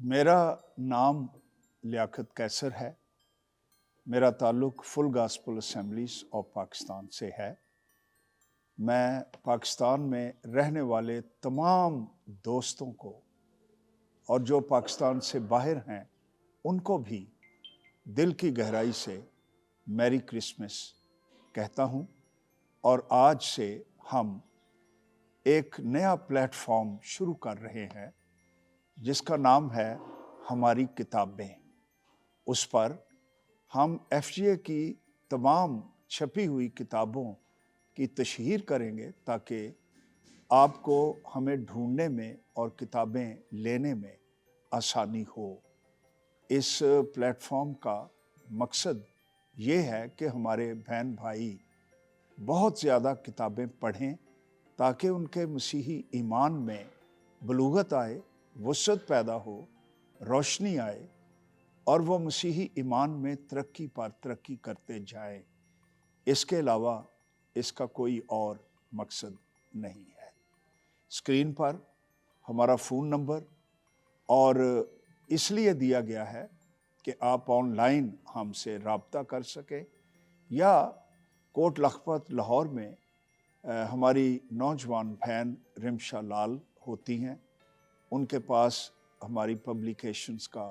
मेरा नाम लियाकत कैसर है। मेरा ताल्लुक़ full gospel assemblies of Pakistan से है। मैं पाकिस्तान में रहने वाले तमाम दोस्तों को और जो पाकिस्तान से बाहर हैं उनको भी दिल की गहराई से मैरी क्रिसमस कहता हूँ। और आज से हम एक नया प्लेटफॉर्म शुरू कर रहे हैं जिसका नाम है हमारी किताबें। उस पर हम FGA की तमाम छपी हुई किताबों की तशहीर करेंगे ताकि आपको हमें ढूंढने में और किताबें लेने में आसानी हो। इस प्लेटफॉर्म का मकसद ये है कि हमारे बहन भाई बहुत ज़्यादा किताबें पढ़ें ताकि उनके मसीही ईमान में बलूगत आए, वसअत पैदा हो, रोशनी आए और वो मसीही ईमान में तरक्की पर तरक्की करते जाएं। इसके अलावा इसका कोई और मकसद नहीं है। स्क्रीन पर हमारा फ़ोन नंबर और इसलिए दिया गया है कि आप ऑनलाइन हमसे राब्ता कर सकें या कोट लखपत लाहौर में हमारी नौजवान बहन रिमशा लाल होती हैं। उनके पास हमारी पब्लिकेशंस का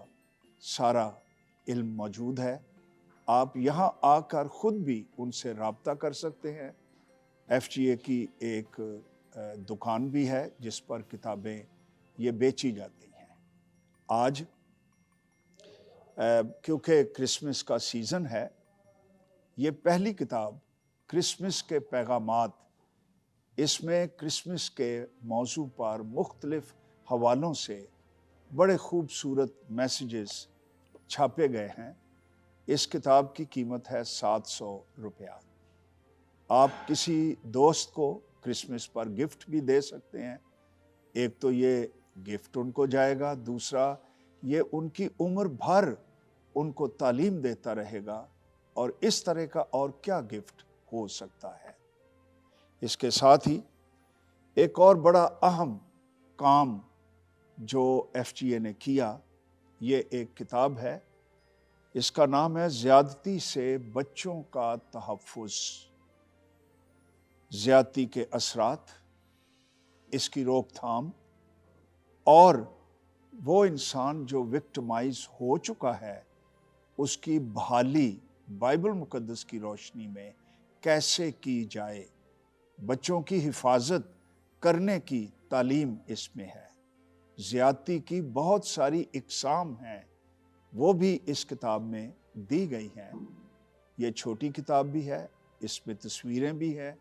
सारा इल्म मौजूद है। आप यहाँ आकर ख़ुद भी उनसे राब्ता कर सकते हैं। FGA की एक दुकान भी है जिस पर किताबें ये बेची जाती हैं। आज क्योंकि क्रिसमस का सीज़न है, ये पहली किताब क्रिसमस के पैगामात, इसमें क्रिसमस के मौजू पर मुख्तलिफ हवालों से बड़े खूबसूरत मैसेजेस छापे गए हैं। इस किताब की कीमत है 700 रुपया। आप किसी दोस्त को क्रिसमस पर गिफ्ट भी दे सकते हैं। एक तो ये गिफ्ट उनको जाएगा, दूसरा ये उनकी उम्र भर उनको तालीम देता रहेगा और इस तरह का और क्या गिफ्ट हो सकता है। इसके साथ ही एक और बड़ा अहम काम जो FGA ने किया, ये एक किताब है। इसका नाम है ज़्यादती से बच्चों का तहफ़्फ़ुज़, ज़्यादती के असरात, इसकी रोकथाम और वो इंसान जो विक्टिमाइज़ हो चुका है उसकी बहाली बाइबल मुक़द्दस की रोशनी में कैसे की जाए। बच्चों की हिफाजत करने की तालीम इसमें है। ज़्यादती की बहुत सारी इक़साम हैं, वो भी इस किताब में दी गई हैं। ये छोटी किताब भी है, इसमें तस्वीरें भी हैं,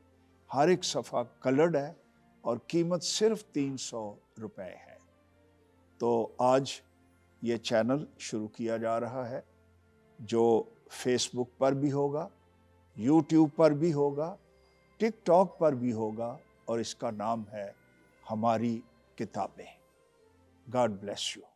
हर एक सफ़ा कलर्ड है और कीमत सिर्फ 300 रुपए है। तो आज ये चैनल शुरू किया जा रहा है जो फेसबुक पर भी होगा, यूट्यूब पर भी होगा, टिकटॉक पर भी होगा और इसका नाम है हमारी किताबें। God bless you.